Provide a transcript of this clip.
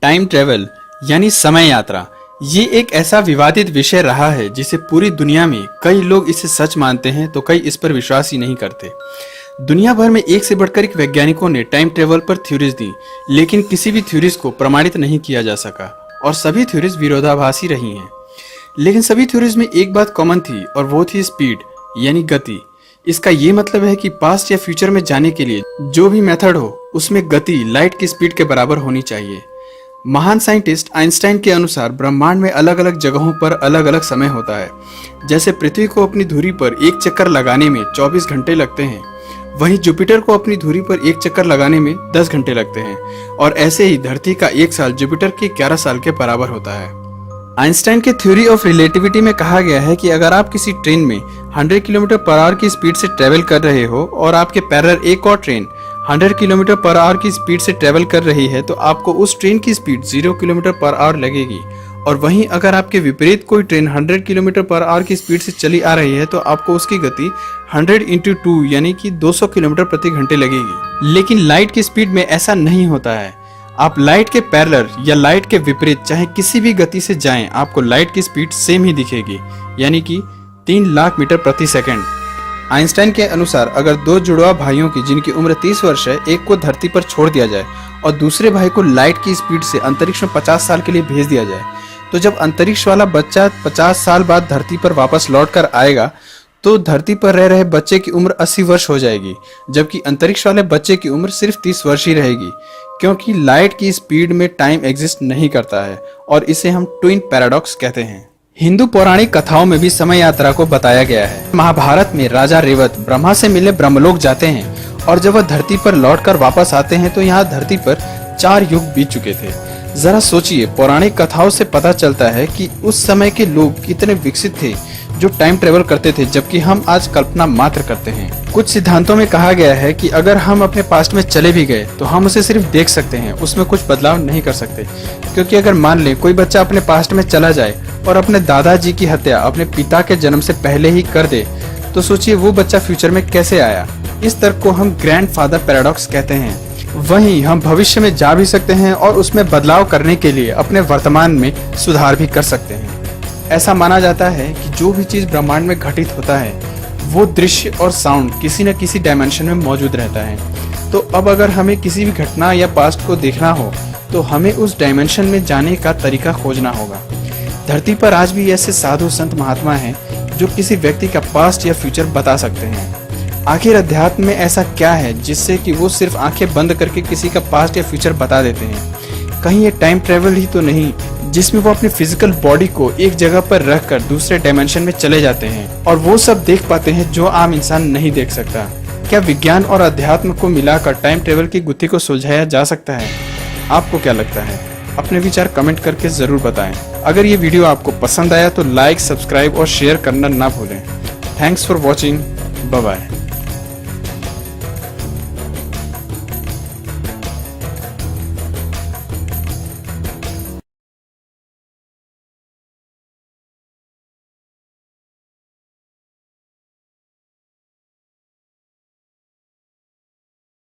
Time travel यानी समय यात्रा ये एक ऐसा विवादित विषय रहा है जिसे पूरी दुनिया में कई लोग इसे सच मानते हैं तो कई इस पर विश्वास ही नहीं करते। दुनिया भर में एक से बढ़कर एक वैज्ञानिकों ने टाइम ट्रेवल पर थ्योरीज दी, लेकिन किसी भी थ्योरीज को प्रमाणित नहीं किया जा सका और सभी थ्योरीज विरोधाभासी रही हैं। लेकिन सभी थ्योरीज में एक बात कॉमन थी और वो थी स्पीड यानी गति। इसका ये मतलब है कि पास्ट या फ्यूचर में जाने के लिए जो भी मेथड हो उसमें गति लाइट की स्पीड के बराबर होनी चाहिए। महान साइंटिस्ट आइंस्टाइन के अनुसार ब्रह्मांड में अलग अलग जगहों पर अलग अलग समय होता है। जैसे पृथ्वी को अपनी धुरी पर एक चक्कर लगाने में 24 घंटे लगते हैं, वहीं जुपिटर को अपनी धुरी पर एक चक्कर लगाने में 10 घंटे लगते हैं और ऐसे ही धरती का एक साल जुपिटर के 11 साल के बराबर होता है। आइंस्टाइन के थ्योरी ऑफ रिलेटिविटी में कहा गया है कि अगर आप किसी ट्रेन में 100 किलोमीटर पर आवर की स्पीड से ट्रेवल कर रहे हो और आपके पैरेलल एक और ट्रेन 100 किलोमीटर पर आवर की स्पीड से ट्रेवल कर रही है तो आपको उस ट्रेन की स्पीड 0 किलोमीटर पर आवर लगेगी। और वहीं अगर आपके विपरीत कोई ट्रेन 100 किलोमीटर पर आवर की स्पीड से चली आ रही है तो आपको उसकी गति 100 × 2 यानी कि 200 किलोमीटर प्रति घंटे लगेगी। लेकिन लाइट की स्पीड में ऐसा नहीं होता है। आप लाइट के पैरेलल या लाइट के विपरीत चाहे किसी भी गति से जाएं, आपको लाइट की स्पीड सेम ही दिखेगी, यानी कि 3 लाख मीटर प्रति सेकंड। आइंस्टाइन के अनुसार अगर दो जुड़वा भाइयों की जिनकी उम्र 30 वर्ष है, एक को धरती पर छोड़ दिया जाए और दूसरे भाई को लाइट की स्पीड से अंतरिक्ष में 50 साल के लिए भेज दिया जाए, तो जब अंतरिक्ष वाला बच्चा 50 साल बाद धरती पर वापस लौट कर आएगा तो धरती पर रह रहे बच्चे की उम्र 80 वर्ष हो जाएगी, जबकि अंतरिक्ष वाले बच्चे की उम्र सिर्फ 30 वर्ष ही रहेगी, क्योंकि लाइट की स्पीड में टाइम एग्जिस्ट नहीं करता है और इसे हम ट्विन पैराडॉक्स कहते हैं। हिंदू पौराणिक कथाओं में भी समय यात्रा को बताया गया है। महाभारत में राजा रेवत ब्रह्मा से मिलने ब्रह्मलोक जाते हैं और जब वह धरती पर लौटकर वापस आते हैं तो यहाँ धरती पर 4 युग बीत चुके थे। जरा सोचिए, पौराणिक कथाओं से पता चलता है कि उस समय के लोग कितने विकसित थे जो टाइम ट्रेवल करते थे, जबकि हम आज कल्पना मात्र करते हैं। कुछ सिद्धांतों में कहा गया है कि अगर हम अपने पास्ट में चले भी गए तो हम उसे सिर्फ देख सकते हैं, उसमें कुछ बदलाव नहीं कर सकते। क्योंकि अगर मान लें कोई बच्चा अपने पास्ट में चला जाए और अपने दादाजी की हत्या अपने पिता के जन्म से पहले ही कर दे, तो सोचिए वो बच्चा फ्यूचर में कैसे आया। इस तर्क को हम ग्रैंडफादर पैराडॉक्स कहते हैं। वहीं हम भविष्य में जा भी सकते हैं और उसमें बदलाव करने के लिए अपने वर्तमान में सुधार भी कर सकते हैं। ऐसा माना जाता है कि जो भी चीज ब्रह्मांड में घटित होता है वो दृश्य और साउंड किसी न किसी डायमेंशन में मौजूद रहता है। तो अब अगर हमें किसी भी घटना या पास्ट को देखना हो तो हमें उस डायमेंशन में जाने का तरीका खोजना होगा। धरती पर आज भी ऐसे साधु संत महात्मा हैं जो किसी व्यक्ति का पास्ट या फ्यूचर बता सकते हैं। आखिर अध्यात्म में ऐसा क्या है जिससे कि वो सिर्फ आंखें बंद करके किसी का पास्ट या फ्यूचर बता देते हैं? कहीं ये टाइम ट्रेवल ही तो नहीं जिसमें वो अपनी फिजिकल बॉडी को एक जगह पर रखकर दूसरे डायमेंशन में चले जाते हैं और वो सब देख पाते हैं जो आम इंसान नहीं देख सकता? क्या विज्ञान और अध्यात्म को मिलाकर टाइम ट्रेवल की गुत्थी को सुलझाया जा सकता है? आपको क्या लगता है? अपने विचार कमेंट करके जरूर बताएं। अगर ये वीडियो आपको पसंद आया तो लाइक, सब्सक्राइब और शेयर करना ना भूलें। Thanks for watching. Bye bye.